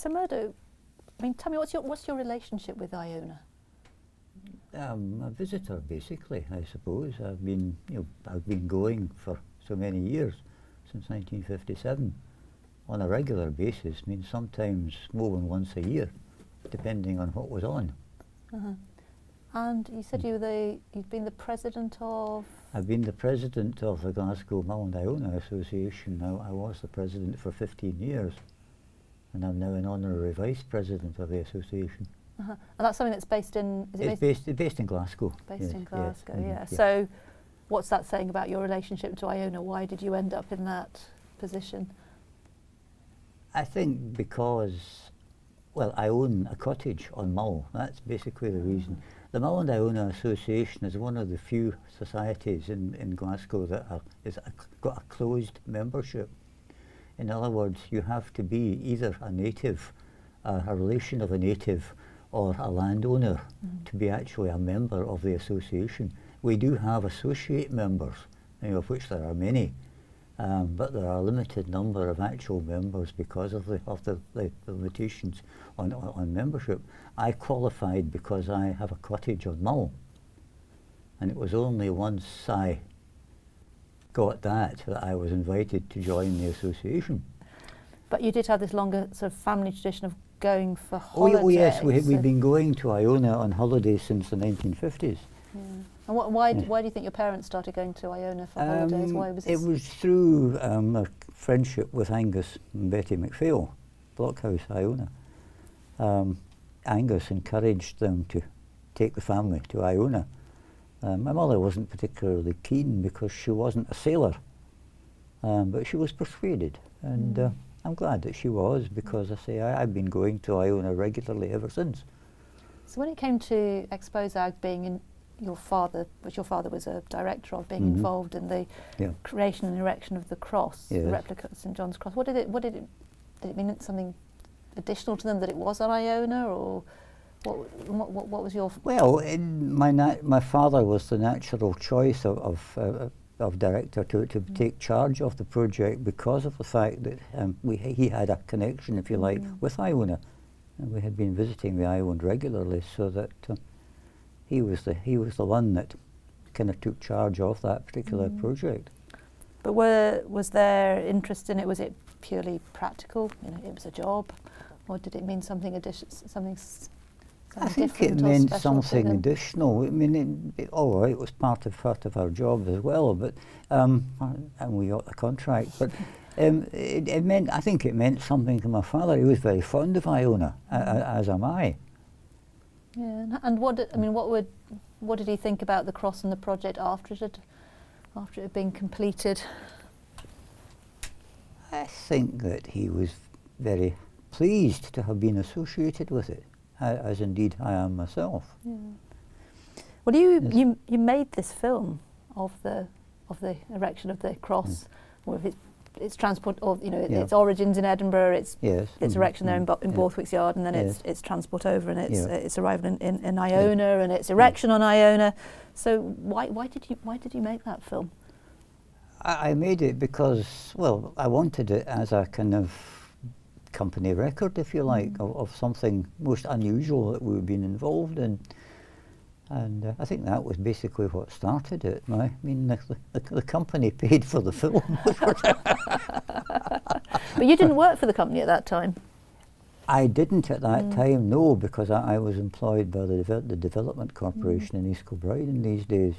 So Murdo, I mean, tell me, what's your relationship with Iona? A visitor, basically, I suppose. I've been going for so many years, since 1957, on a regular basis. I mean, sometimes more than once a year, depending on what was on. And you said you've been the president of? I've been the president of the Glasgow Mull and Iona Association. I was the president for 15 years, and I'm now an honorary vice president of the association. And that's something that's based in? It's based in Glasgow. Based in Glasgow, yes. yeah. So, what's that saying about your relationship to Iona? Why did you end up in that position? I think because, well, I own a cottage on Mull. That's basically the reason. The Mull and Iona Association is one of the few societies in Glasgow that got a closed membership. In other words, you have to be either a native, a relation of a native, or a landowner to be actually a member of the association. We do have associate members, of which there are many, but there are a limited number of actual members because of the limitations on membership. I qualified because I have a cottage on Mull, and it was only once I got that I was invited to join the association. But you did have this longer sort of family tradition of going for holidays. Oh yes, we've been going to Iona on holidays since the 1950s. Yeah. And why do you think your parents started going to Iona for holidays? Why was it was through a friendship with Angus and Betty McPhail, Blockhouse, Iona. Angus encouraged them to take the family to Iona. My mother wasn't particularly keen because she wasn't a sailor, but she was persuaded, and I'm glad that she was, because I say I've been going to Iona regularly ever since. So when it came to Exposag being in your father was a director of, being involved in the creation and erection of the cross, the replica of St John's Cross, did it mean something additional to them that it was on Iona, or what was your? Well, my father was the natural choice of director to take charge of the project because of the fact that he had a connection, if you like, with Iona, and we had been visiting the island regularly, so that he was the one that kind of took charge of that particular project. But was there interest in it? Was it purely practical? It was a job, or did it mean something additional? I think it meant something additional. I mean, it was part of our job as well, but and we got the contract. But I think it meant something to my father. He was very fond of Iona, as am I. Yeah, and what did he think about the cross and the project after it had been completed? I think that he was very pleased to have been associated with it, as indeed I am myself. Yeah. Well, you made this film of the erection of the cross, or of its transport, or its origins in Edinburgh, its erection there in Borthwick's Yard, and then its transport over, and its arrival in Iona, and its erection on Iona. So why did you make that film? I made it because, well, I wanted it as a kind of company record, if you like, of something most unusual that we've been involved in. And I think that was basically what started it. I mean, the company paid for the film. But you didn't work for the company at that time? I didn't at that time, no, because I was employed by the Development Corporation in East Kilbride in these days.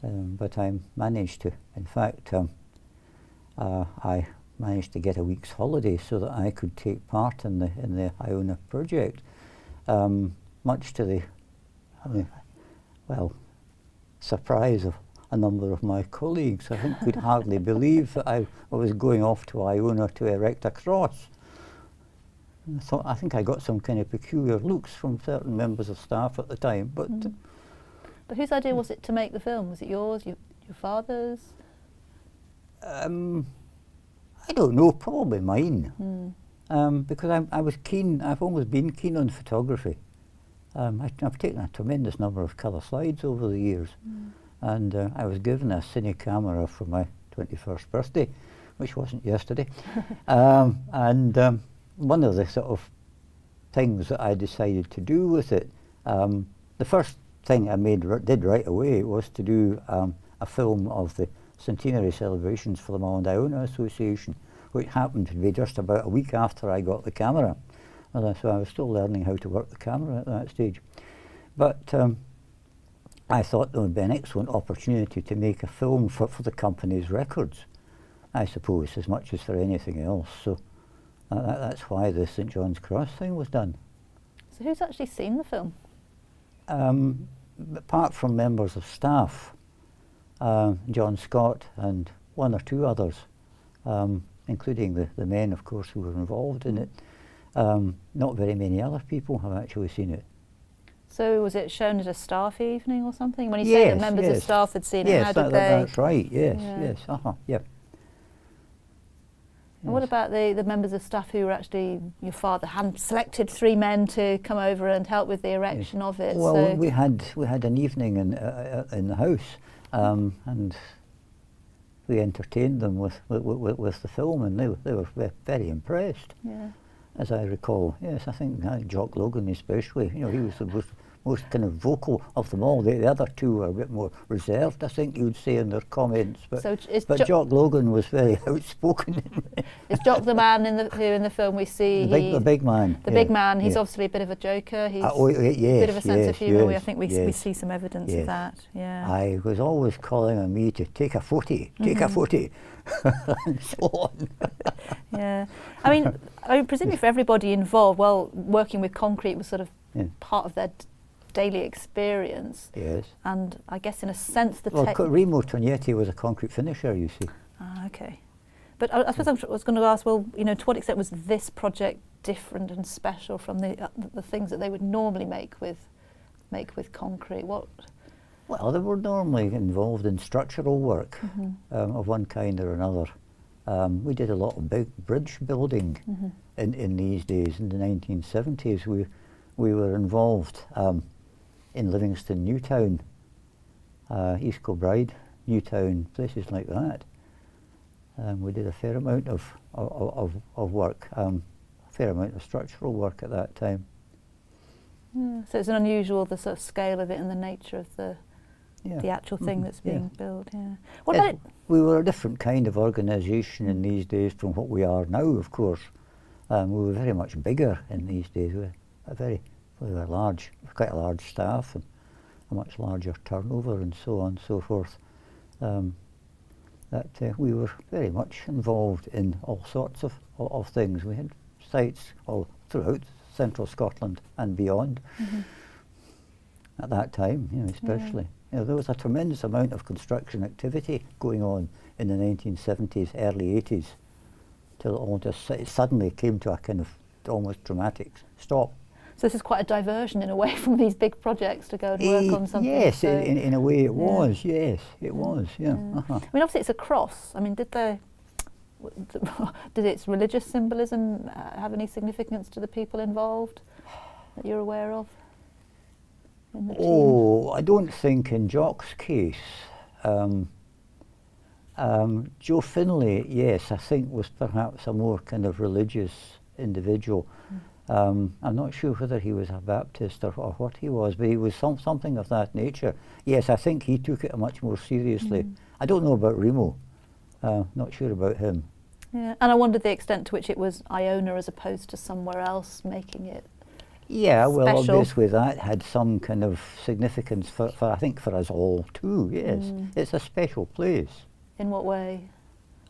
But I managed to, in fact, I managed to get a week's holiday so that I could take part in the Iona project, much to the surprise of a number of my colleagues. I think could hardly believe that I was going off to Iona to erect a cross. I think I got some kind of peculiar looks from certain members of staff at the time. But whose idea was it to make the film? Was it yours, your father's? I don't know, probably mine. Because I was keen. I've always been keen on photography. I've taken a tremendous number of colour slides over the years, and I was given a cine camera for my 21st birthday, which wasn't yesterday, and one of the sort of things that I decided to do with it, the first thing I did right away was to do a film of the centenary celebrations for the Mull and Iona Association, which happened to be just about a week after I got the camera. And so I was still learning how to work the camera at that stage. But I thought there would be an excellent opportunity to make a film for the company's records, I suppose, as much as for anything else. So that's why the St John's Cross thing was done. So who's actually seen the film? Apart from members of staff, John Scott and one or two others, including the men, of course, who were involved in it. Not very many other people have actually seen it. So was it shown at a staff evening or something? When you say that members of staff had seen it, how did they? That's right, yes. And what about the members of staff who were actually, your father had selected 3 men to come over and help with the erection of it? Well, so we had an evening in the house, and we entertained them with the film, and they were very impressed. Yeah. As I recall, yes, I think Jock Logan especially. He was the most kind of vocal of them all. The other two were a bit more reserved, I think you'd say, in their comments. But Jock Logan was very outspoken. Is Jock the man who in the film we see? The big man. The big man. He's obviously a bit of a joker. He's a bit of a sense of humour. I think we see some evidence of that. Yeah. I was always calling on me to take a footy, take a footy, and so on. Yeah. I mean, presumably for everybody involved, working with concrete was sort of part of their daily experience. Yes. And I guess in a sense Remo Tognetti was a concrete finisher, you see. Ah, okay. But I suppose I was going to ask, to what extent was this project different and special from the things that they would normally make with concrete? What? Well, they were normally involved in structural work of one kind or another. We did a lot of big bridge building in these days. In the 1970s, we were involved in Livingston, Newtown, East Kilbride, Newtown, places like that. We did a fair amount of work, a fair amount of structural work at that time. Yeah, so it's an unusual, the sort of scale of it and the nature of the actual thing that's being built. Yeah. What about it? We were a different kind of organisation in these days from what we are now, of course. We were very much bigger in these days. We were large, quite a large staff and a much larger turnover and so on and so forth. We were very much involved in all sorts of things. We had sites all throughout central Scotland and beyond at that time, especially. There was a tremendous amount of construction activity going on in the 1970s, early 80s, till it all just suddenly came to a kind of almost dramatic stop. So this is quite a diversion in a way from these big projects to go and work on something. Yes, in a way it was, yes, it was, yeah. I mean, obviously it's a cross. I mean, did its religious symbolism have any significance to the people involved that you're aware of? I don't think in Jock's case. Joe Finlay, yes, I think was perhaps a more kind of religious individual. I'm not sure whether he was a Baptist or what he was, but he was something of that nature. Yes, I think he took it much more seriously. I don't know about Remo, not sure about him. Yeah, and I wondered the extent to which it was Iona as opposed to somewhere else making it well, obviously that had some kind of significance for I think for us all too, yes. It's a special place. In what way?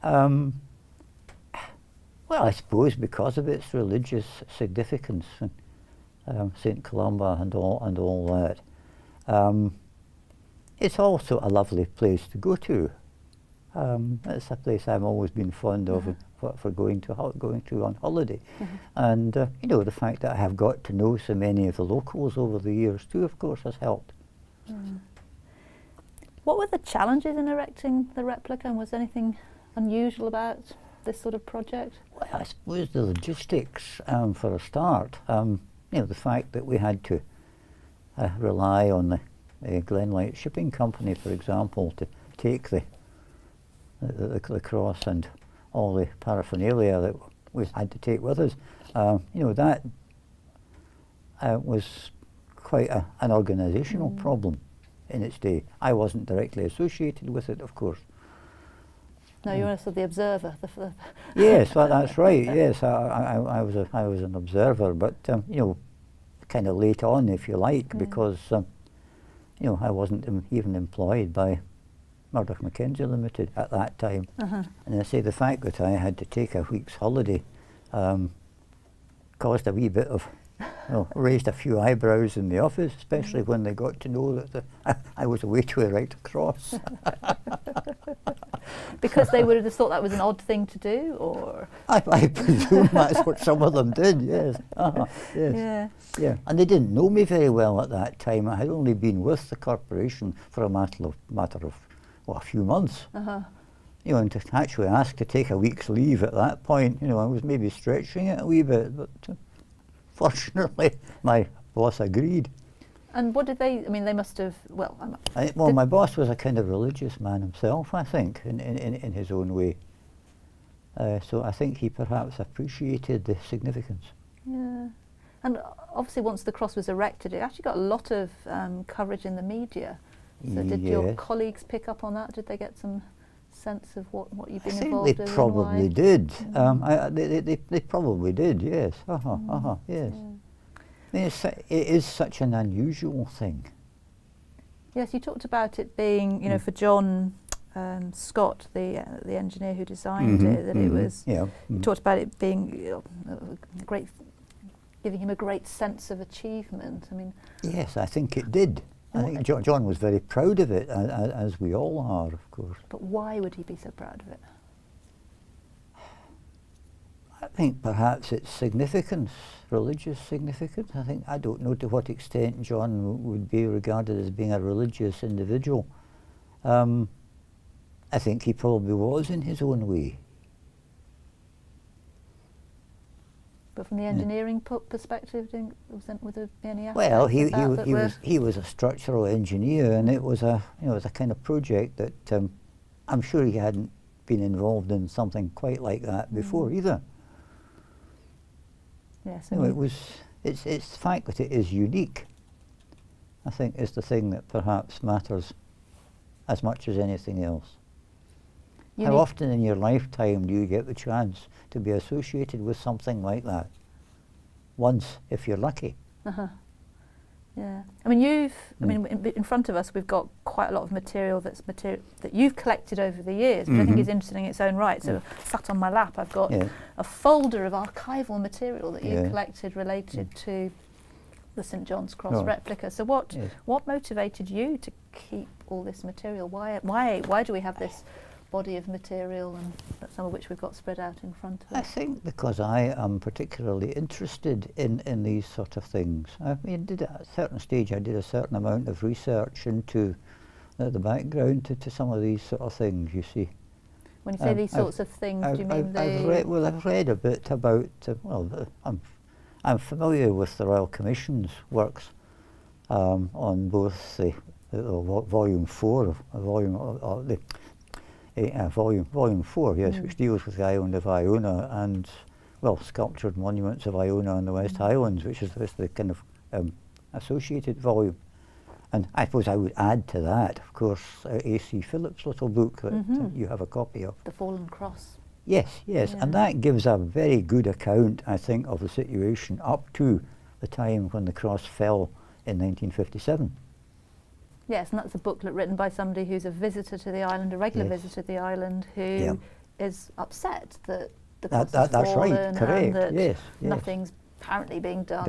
Well, I suppose because of its religious significance, St Columba and all that. It's also a lovely place to go to. It's a place I've always been fond of for going to on holiday, and the fact that I have got to know so many of the locals over the years too, of course, has helped. What were the challenges in erecting the replica, and was there anything unusual about this sort of project? Well, I suppose the logistics, for a start. The fact that we had to rely on the Glenlight Shipping Company, for example, to take the cross and all the paraphernalia we had to take with us. That was quite an organisational problem in its day. I wasn't directly associated with it, of course. No, you're also the observer. Yes, well, that's right. Yes, I was an observer, but kind of late on, if you like, because I wasn't even employed by Murdo MacKenzie Limited at that time. And I say the fact that I had to take a week's holiday caused a wee bit of, raised a few eyebrows in the office, especially when they got to know that I was away to erect a cross. Because they would have thought that was an odd thing to do, or? I presume that's what some of them did, yes. Yes. Yeah. And they didn't know me very well at that time. I had only been with the corporation for a matter of a few months. And to actually ask to take a week's leave at that point, I was maybe stretching it a wee bit, but fortunately my boss agreed. And what did they, they must have, my boss was a kind of religious man himself, I think, in his own way. So I think he perhaps appreciated the significance. Yeah. And obviously once the cross was erected, it actually got a lot of coverage in the media. So did your colleagues pick up on that? Did they get some sense of what you've been involved in? They probably did. They probably did, yes. Yes. It is such an unusual thing. Yes, you talked about it being, for John Scott, the engineer who designed it, that it was. You talked about it being giving him a great sense of achievement. Yes, I think it did. I think John was very proud of it, as we all are, of course. But why would he be so proud of it? I think perhaps its significance, religious significance. I don't know to what extent John would be regarded as being a religious individual. I think he probably was in his own way. But from the engineering perspective, would there be any aspects well, he was a structural engineer, and it was a kind of project that I'm sure he hadn't been involved in something quite like that before either. Yes, it's the fact that it is unique, I think, is the thing that perhaps matters as much as anything else. How often in your lifetime do you get the chance to be associated with something like that? Once, if you're lucky. Yeah. In front of us we've got quite a lot of material that you've collected over the years, which I think is interesting in its own right. So sat on my lap I've got a folder of archival material that you collected related to the St John's Cross replica. So what motivated you to keep all this material? Why do we have this body of material, and some of which we've got spread out in front of us? I think because I am particularly interested in these sort of things. At a certain stage I did a certain amount of research into the background to some of these sort of things, you see. When you say these sorts of things, do you mean I've read a bit about, I'm familiar with the Royal Commission's works on both the volume 4 volume 4, yes, which deals with the island of Iona and, sculptured monuments of Iona and the West Highlands, which is the kind of associated volume. And I suppose I would add to that, of course, A.C. Phillips' little book that you have a copy of. The Fallen Cross. Yes, and that gives a very good account, I think, of the situation up to the time when the cross fell in 1957. Yes, and that's a booklet written by somebody who's a visitor to the island, a regular visitor to the island, who is upset that the cross has fallen, right, correct. And that nothing's apparently being done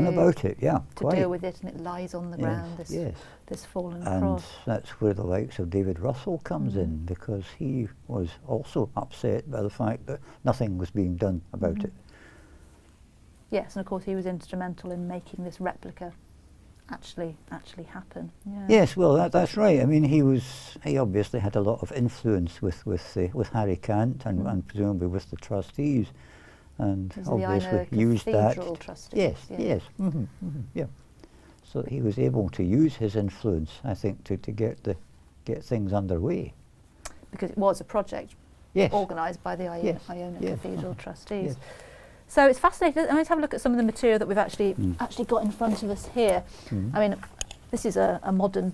about it, to deal with it, and it lies on the ground, this fallen cross. And that's where the likes of David Russell comes in, because he was also upset by the fact that nothing was being done about it. Yes, and of course he was instrumental in making this replica actually happen. Yeah. Yes, well, that's right. He obviously had a lot of influence with Harry Cant and presumably with the trustees, and obviously used that. Trustees, yes. Yeah. So he was able to use his influence, I think, to get things underway. Because it was a project organised by the Iona Yes. Cathedral trustees. Yes. So it's fascinating. Let's have a look at some of the material that we've actually got in front of us here. I mean, this is a modern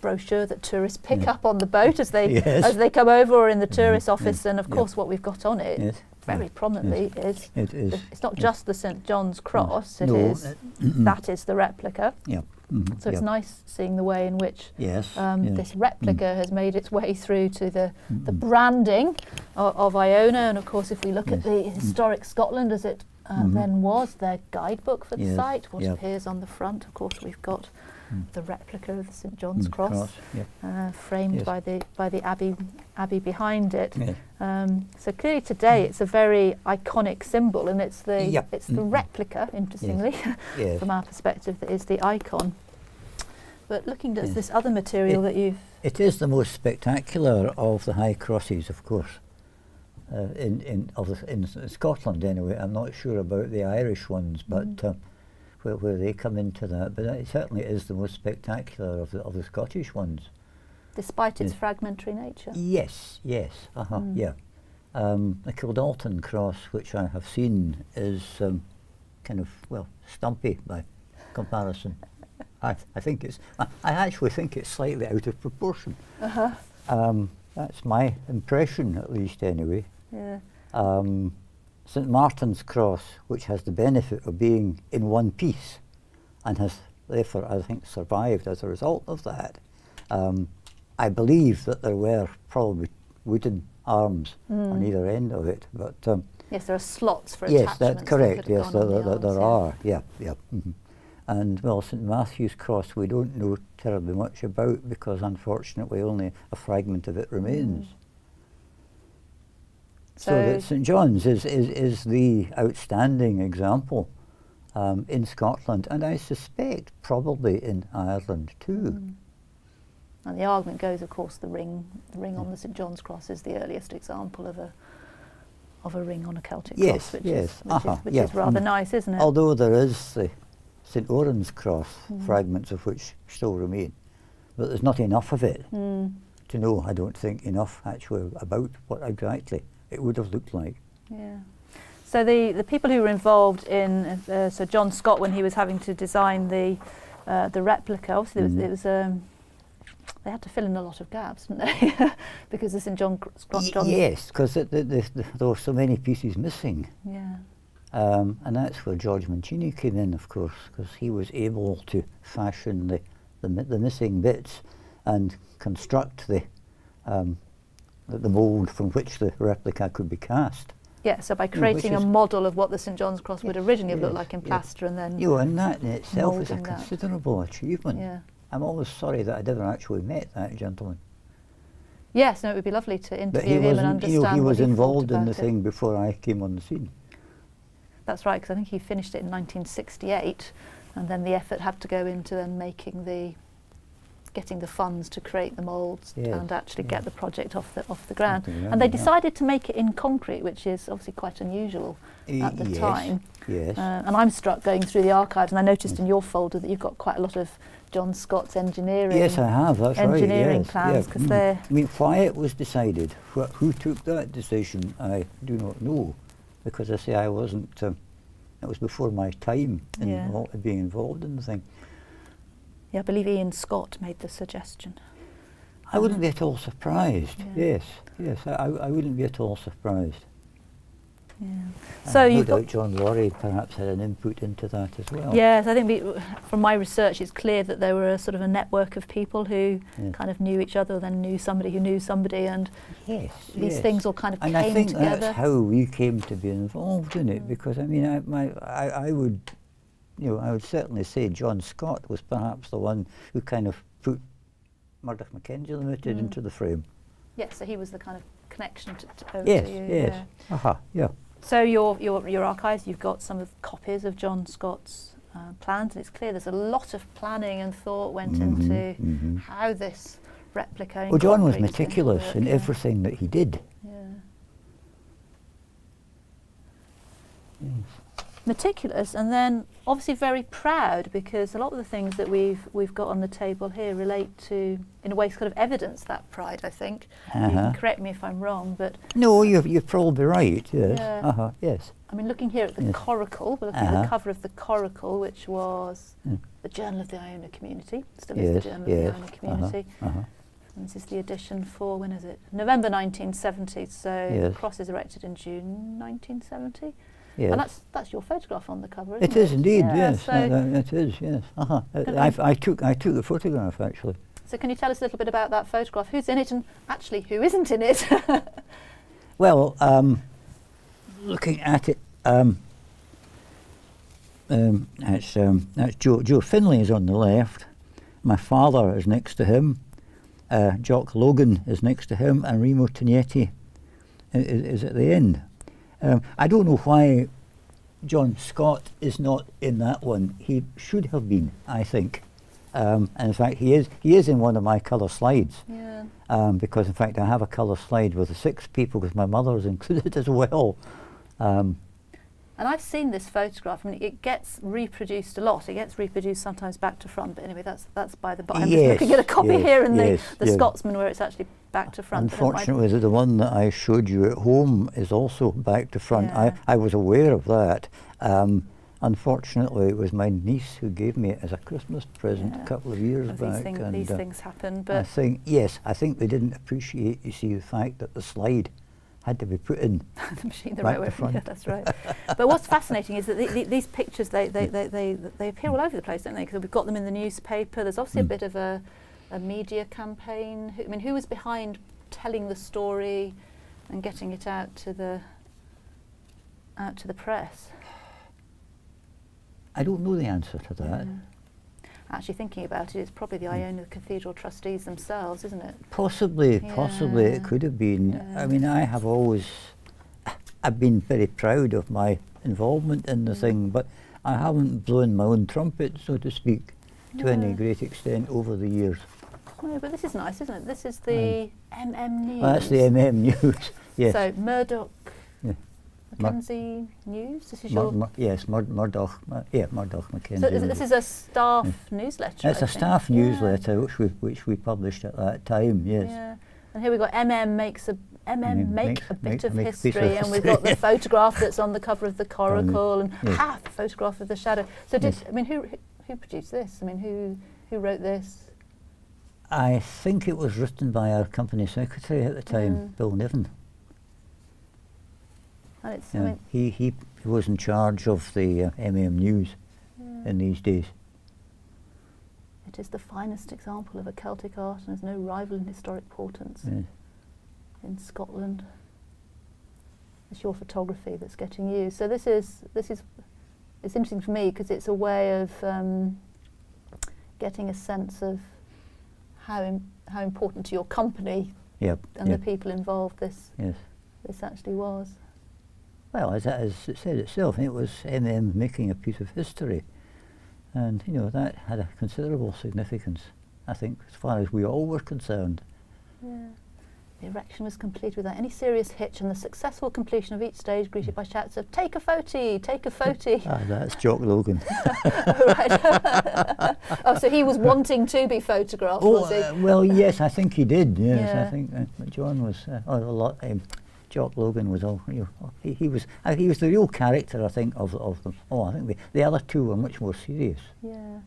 brochure that tourists pick up on the boat as they come over, or in the tourist office, and of course what we've got on it very prominently is it's not just the St John's Cross, that is the replica. So it's nice seeing the way in which this replica has made its way through to the branding of Iona. And of course, if we look at the Historic Scotland as it then was, their guidebook for the site, what appears on the front, of course we've got the replica of the St John's Cross, framed by the abbey behind it. So clearly today it's a very iconic symbol, and it's the replica, interestingly, from our perspective, that is the icon. But looking at this other material that you've... It is the most spectacular of the high crosses, of course, in Scotland anyway. I'm not sure about the Irish ones, but where they come into that. But it certainly is the most spectacular of the Scottish ones. Despite its fragmentary nature? Yes. The Kildalton cross, which I have seen, is kind of, stumpy by comparison. I actually think it's slightly out of proportion. That's my impression, at least, anyway. St Martin's Cross, which has the benefit of being in one piece, and has therefore, I think, survived as a result of that. I believe that there were probably wooden arms on either end of it, but yes, there are slots for attachments. Yes, that's correct. Yes, there are. And St Matthew's Cross we don't know terribly much about, because unfortunately only a fragment of it remains. So that St John's is the outstanding example in Scotland, and I suspect probably in Ireland too. And the argument goes, of course, the ring on the St John's Cross is the earliest example of a ring on a Celtic cross, which is rather nice, isn't it? Although there is the St Oran's Cross, fragments of which still remain, but there's not enough of it to know, I don't think, enough actually about what exactly it would have looked like. So the people who were involved in so John Scott, when he was having to design the replica, obviously it was they had to fill in a lot of gaps, didn't they? Because the St John's yes, because there were so many pieces missing. And that's where George Mancini came in, of course, because he was able to fashion the missing bits and construct the mould from which the replica could be cast. So by creating a model of what the St John's Cross would originally have looked like in plaster, and then and that in itself is a considerable achievement. I'm always sorry that I never actually met that gentleman. Yes, no, it would be lovely to interview him and understand. He was involved in the thing before I came on the scene. That's right, because I think he finished it in 1968, and then the effort had to go into then getting the funds to create the moulds and actually get the project off the ground. And they decided to make it in concrete, which is obviously quite unusual at the time. And I'm struck going through the archives, and I noticed in your folder that you've got quite a lot of John Scott's engineering. Yes, I have. That's engineering plans, because they're. I mean, why it was decided, who took that decision, I do not know. Because I say I wasn't, it was before my time in being involved in the thing. I believe Ian Scott made the suggestion. I wouldn't be at all surprised. Yes, I wouldn't be at all surprised. So no doubt John Laurie perhaps had an input into that as well. Yes, I think from my research it's clear that there were a sort of a network of people who kind of knew each other, then knew somebody who knew somebody, and these things all kind of came together. And I think that's how we came to be involved in it, because I mean, I would certainly say John Scott was perhaps the one who kind of put Murdo Mackenzie Limited into the frame. Yes, so he was the kind of connection to you. So your archives, you've got some of the copies of John Scott's plans, and it's clear there's a lot of planning and thought went into how this replica. Well, John was meticulous in everything that he did. meticulous, and then obviously very proud, because a lot of the things that we've got on the table here relate to, in a way, sort of evidence that pride, I think. You can correct me if I'm wrong, but... No, you're probably right, yes. Yeah. Yes. I mean, looking here at the coracle, we're looking at the cover of the coracle, which was the Journal of the Iona Community, still is the Journal of the Iona Community. And this is the edition for, when is it? November 1970, so the cross is erected in June 1970. Yes. And that's your photograph on the cover, isn't it? It is indeed, yeah, yes. So it is, yes. I took the photograph, actually. So can you tell us a little bit about that photograph? Who's in it, and actually who isn't in it? Well, looking at it, that's Joe Finlay is on the left. My father is next to him. Jock Logan is next to him, and Remo Tognetti is at the end. I don't know why John Scott is not in that one. He should have been, I think. And in fact, he is in one of my colour slides. Yeah. Because in fact, I have a colour slide with the 6 people, because my mother is included as well. And I've seen this photograph. I mean, it gets reproduced a lot. It gets reproduced sometimes back to front. But anyway, that's by the by. I'm just looking at a copy here in the Scotsman, where it's actually back to front. Unfortunately, the one that I showed you at home is also back to front. Yeah. I was aware of that. Unfortunately, it was my niece who gave me it as a Christmas present a couple of years back. These things happen. But I think they didn't appreciate, you see, the fact that the slide had to be put in the machine the right right way. front. Yeah, that's right. But what's fascinating is that these pictures they appear all over the place, don't they? Because we've got them in the newspaper. There's obviously a bit of a media campaign. I mean, who was behind telling the story and getting it out to the press? I don't know the answer to that. Actually, thinking about it, it's probably the Iona Cathedral trustees themselves, isn't it? Possibly it could have been. Yeah. I mean, I've been very proud of my involvement in the thing, but I haven't blown my own trumpet, so to speak, to any great extent over the years. No, but this is nice, isn't it? This is the News. That's the News, yes. So, Murdo, MacKenzie News? This is your... Yes, Murdo, MacKenzie. So this is a staff newsletter, It's a staff newsletter which we published at that time, yes. Yeah. And here we've got make a bit of history, and we've got the photograph that's on the cover of the coracle, and the photograph of the shadow. So who produced this? I mean, who wrote this? I think it was written by our company secretary at the time, Bill Niven. And it's, he was in charge of the News in these days. It is the finest example of a Celtic art, and there's no rival in historic portents in Scotland. It's your photography that's getting used. So this is it's interesting for me, because it's a way of getting a sense of how important to your company and the people involved this actually was. Well, as it said itself, it was making a piece of history, and that had a considerable significance, I think, as far as we all were concerned. Yeah. The erection was completed without any serious hitch, and the successful completion of each stage greeted by shouts of "Take a photy! Take a photy!" That's Jock Logan. Right. Oh, so he was wanting to be photographed, was he? Well, yes, I think he did. Yes, I think John was a lot. Jock Logan was all. He was the real character, I think, of them. I think the other two were much more serious. Yeah.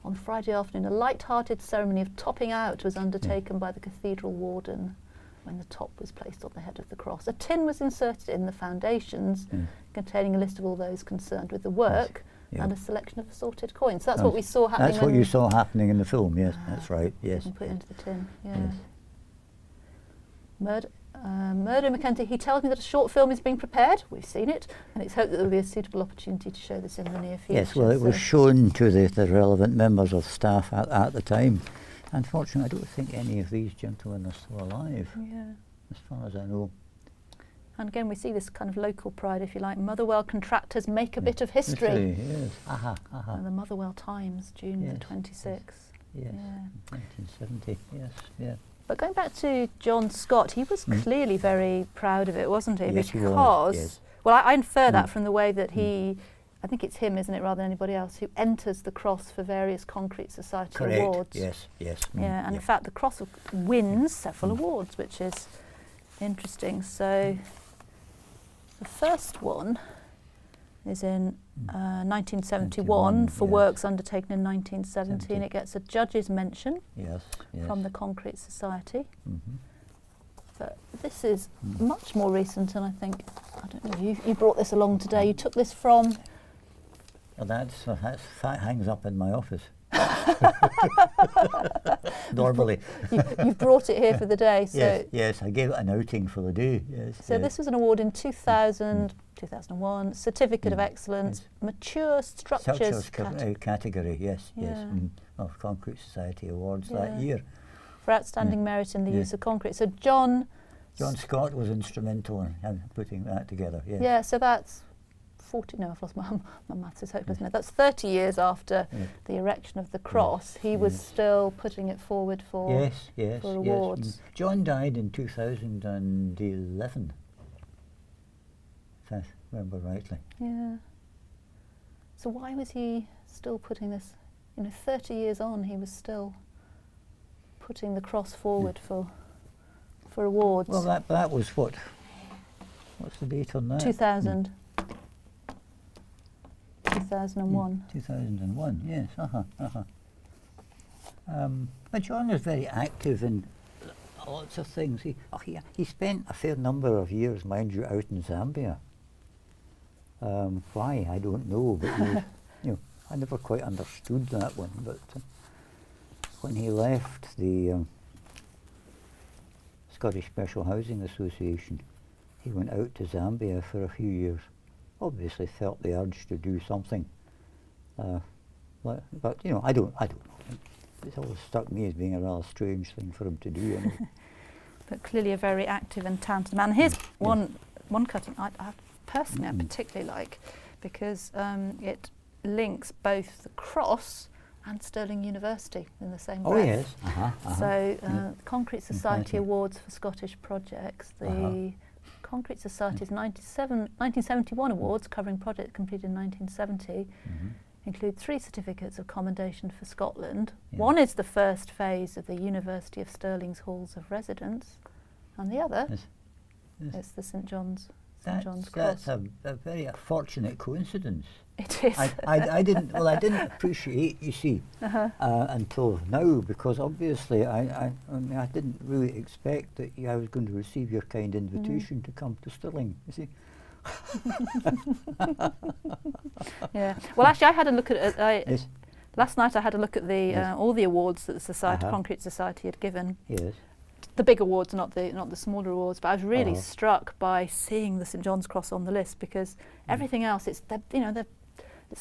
On Friday afternoon, a light-hearted ceremony of topping out was undertaken by the cathedral warden when the top was placed on the head of the cross. A tin was inserted in the foundations containing a list of all those concerned with the work and a selection of assorted coins. So that's what we saw happening. That's what you saw happening in the film, yes, that's right, yes. And put it into the tin, Yes. Murdo McIntosh, he tells me that a short film is being prepared. We've seen it, and it's hoped that there will be a suitable opportunity to show this in the near future. Yes, well, it was shown to the relevant members of staff at the time. Unfortunately, I don't think any of these gentlemen are still alive, as far as I know. And again, we see this kind of local pride, if you like. Motherwell contractors make a bit of history. Yes. And the Motherwell Times, June the 26th. Yes, 1970, yes, yeah. But going back to John Scott, he was clearly very proud of it, wasn't he? Yes, because, he was, yes. Well, I infer that from the way that he I think it's him, isn't it, rather than anybody else, who enters the Cross for various Concrete Society Correct. awards. Yes, yes. Yeah, and in fact the Cross wins several awards, which is interesting. So the first one is in 1971 for works undertaken in 1917. It gets a judge's mention from the Concrete Society. But this is much more recent, and I think, I don't know, you brought this along today. You took this from... Well, that hangs up in my office. Normally. You've brought it here for the day. So yes, I gave it an outing for the day. Yes. So this was an award in 2000, 2001, Certificate of Excellence, Mature Structures category. Yes, yes, of Concrete Society Awards that year. For outstanding merit in the use of concrete. So John Scott was instrumental in putting that together. Yes. Yeah, so that's 40. No, I've lost my maths is hopeless. No, that's 30 years after the erection of the cross. He was still putting it forward for for awards. John died in 2011, if I remember rightly. Yeah. So why was he still putting this? 30 years on, he was still putting the cross forward for awards. Well, that was what's the date on that? 2000. 2001. 2001, yes. But John was very active in lots of things. He spent a fair number of years, mind you, out in Zambia. Why, I don't know, but I never quite understood that one. But when he left the Scottish Special Housing Association, he went out to Zambia for a few years. Obviously felt the urge to do something, but I don't know. It's always struck me as being a rather strange thing for him to do. Anyway. But clearly a very active and talented man. Here's one cutting I personally I particularly like, because it links both the cross and Stirling University in the same breath. Oh yes. So Concrete Society Awards for Scottish projects. The Concrete Society's 1971 awards covering projects completed in 1970 include 3 certificates of commendation for Scotland. One is the first phase of the University of Stirling's Halls of Residence, and the other is the St John's Cross. That's a very fortunate coincidence. It is. I didn't appreciate, you see, until now, because obviously I didn't really expect that I was going to receive your kind invitation to come to Stirling, you see. Yeah. Well, actually, I had a look at it. Last night I had a look at the all the awards that the Concrete Society had given. Yes. The big awards, not the smaller awards, but I was really struck by seeing the St John's Cross on the list, because everything else, it's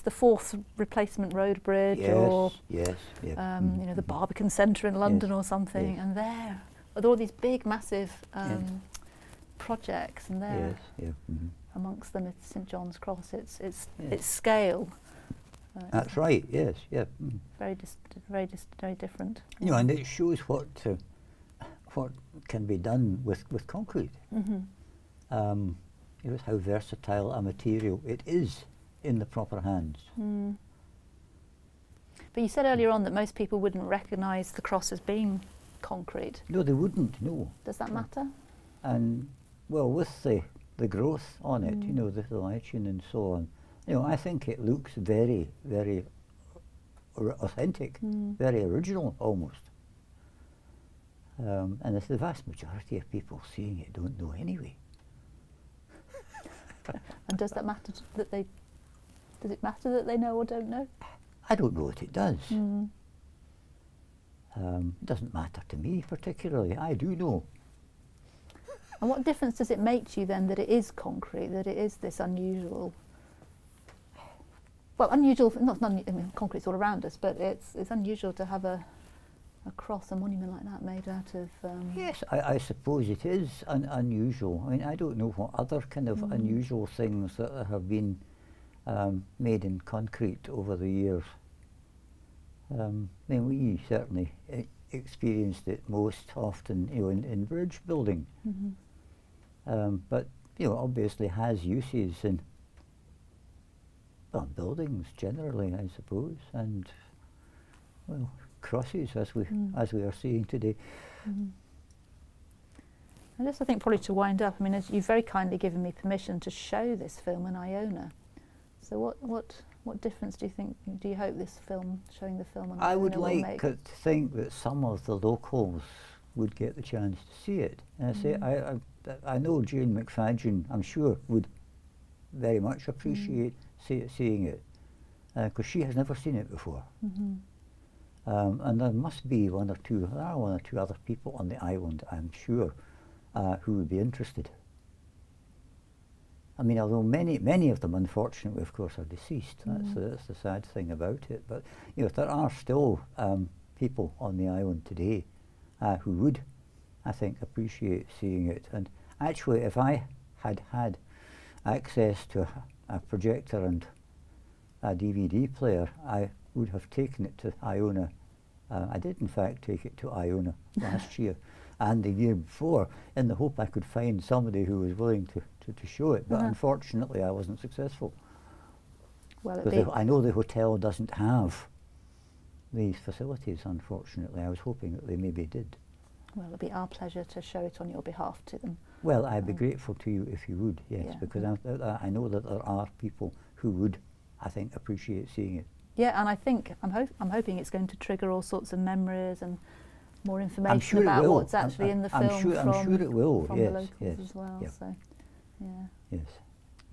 the 4th replacement road bridge, or the Barbican Centre in London or something, and there with all these big, massive projects, and there amongst them it's St John's Cross. It's scale. That's right. Yes. Yeah. Very different. And it shows what can be done with concrete. How versatile a material it is in the proper hands. But you said earlier on that most people wouldn't recognise the cross as being concrete. No, they wouldn't, no. Does that matter? And, well, with the growth on it, the lichen and so on, I think it looks very, very authentic, very original almost. And the vast majority of people seeing it don't know anyway. And does that matter does it matter that they know or don't know? I don't know that it does. It doesn't matter to me particularly. I do know. And what difference does it make to you then that it is concrete, that it is this unusual? Well, unusual. Concrete's all around us, but it's unusual to have a cross, a monument like that made out of... Yes, I suppose it is unusual. I mean, I don't know what other kind of unusual things that have been made in concrete over the years. We certainly experienced it most often, in bridge building. But obviously has uses, and well, buildings generally, I suppose, and, well, crosses, as we are seeing today. And just, I think, probably to wind up, I mean, as you've very kindly given me permission to show this film in Iona. So what difference do you hope this film, showing the film in Iona, I would will like make? to think that some of the locals would get the chance to see it. And I say, I know Jane McFadden, I'm sure, would very much appreciate seeing it, because she has never seen it before. And there must be one or two other people on the island, I'm sure, who would be interested. I mean, although many of them, unfortunately, of course, are deceased. That's the sad thing about it. But you know, there are still people on the island today who would, I think, appreciate seeing it. And actually, if I had had access to a projector and a DVD player, I would have taken it to Iona. I did, in fact, take it to Iona last year and the year before, in the hope I could find somebody who was willing to show it. But unfortunately, I wasn't successful. Well, because I know the hotel doesn't have these facilities, unfortunately. I was hoping that they maybe did. Well, it'll be our pleasure to show it on your behalf to them. Well, I'd be grateful to you if you would, yes, because I know that there are people who would, I think, appreciate seeing it. Yeah, and I think I'm hoping it's going to trigger all sorts of memories and more information about what's actually in the film. I'm sure it will. From the locals as well. Yep. So, yeah. Yes.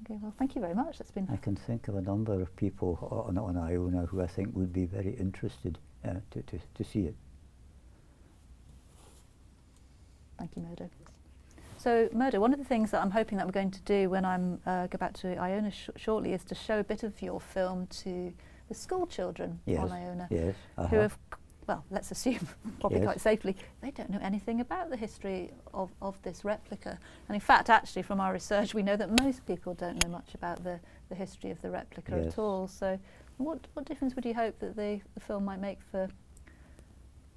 Okay. Well, thank you very much. That's been. I can think of a number of people on Iona who I think would be very interested to see it. Thank you, Murdo. So, Murdo, one of the things that I'm hoping that we're going to do when I'm go back to Iona shortly is to show a bit of your film to the school children on Iona, who have, well, let's assume, probably quite safely, they don't know anything about the history of this replica. And in fact, actually, from our research, we know that most people don't know much about the history of the replica at all. So what difference would you hope that the film might make for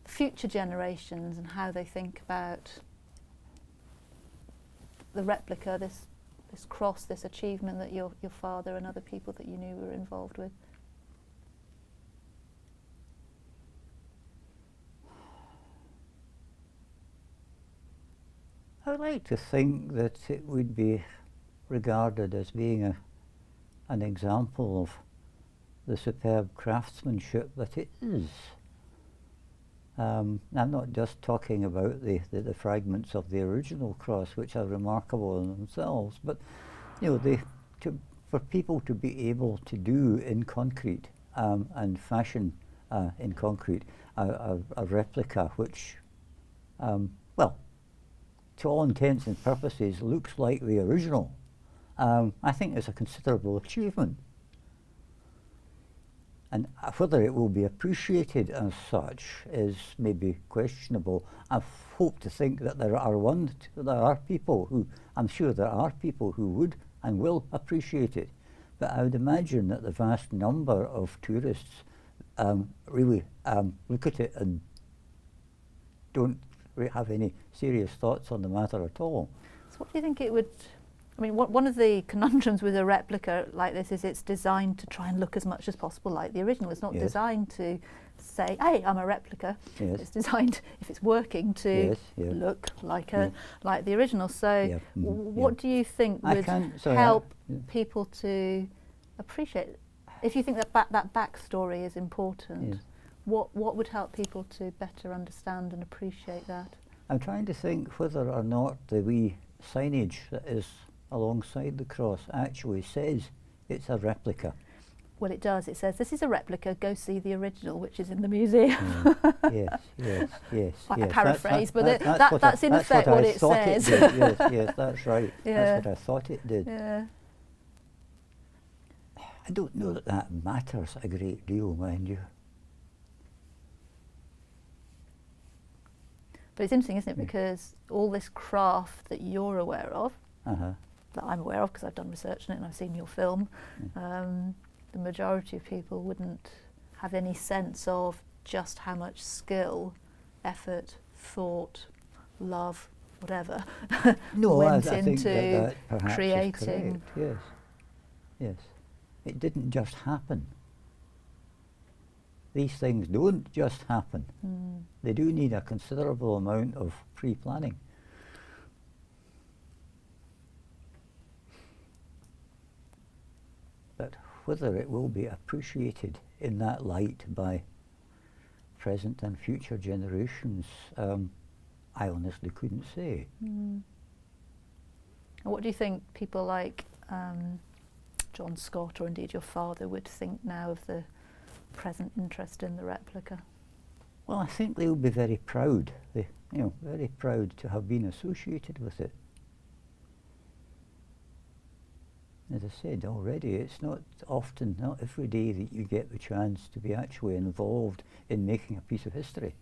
future generations and how they think about the replica, this cross, this achievement that your father and other people that you knew were involved with? I would like to think that it would be regarded as being an example of the superb craftsmanship that it is. I'm not just talking about the fragments of the original cross, which are remarkable in themselves, but you know, for people to be able to do in concrete and fashion in concrete a replica which, well, to all intents and purposes, looks like the original, I think is a considerable achievement. And whether it will be appreciated as such is maybe questionable. I hope to think that there are people who, I'm sure there are people who would and will appreciate it. But I would imagine that the vast number of tourists really look at it and don't have any serious thoughts on the matter at all. So what do you think it would, I mean, one of the conundrums with a replica like this is it's designed to try and look as much as possible like the original. It's not designed to say, hey, I'm a replica. It's designed, if it's working, to look like the original. So what do you think would help people to appreciate, if you think that backstory is important, what would help people to better understand and appreciate that? I'm trying to think whether or not the wee signage that is alongside the cross actually says it's a replica. Well, it does. It says, this is a replica, go see the original, which is in the museum. Yes. I paraphrase, but that's in effect what it says. Yes, that's right. That's what I thought it did. Yeah. I don't know that matters a great deal, mind you. But it's interesting, isn't it? Because all this craft that you're aware of, that I'm aware of because I've done research on it and I've seen your film, the majority of people wouldn't have any sense of just how much skill, effort, thought, love, whatever went into that creating. Yes. It didn't just happen. These things don't just happen. They do need a considerable amount of pre-planning. But whether it will be appreciated in that light by present and future generations, I honestly couldn't say. And what do you think people like John Scott, or indeed your father, would think now of the present interest in the replica? Well, I think they'll be very proud. Very proud to have been associated with it. As I said already, it's not every day that you get the chance to be actually involved in making a piece of history.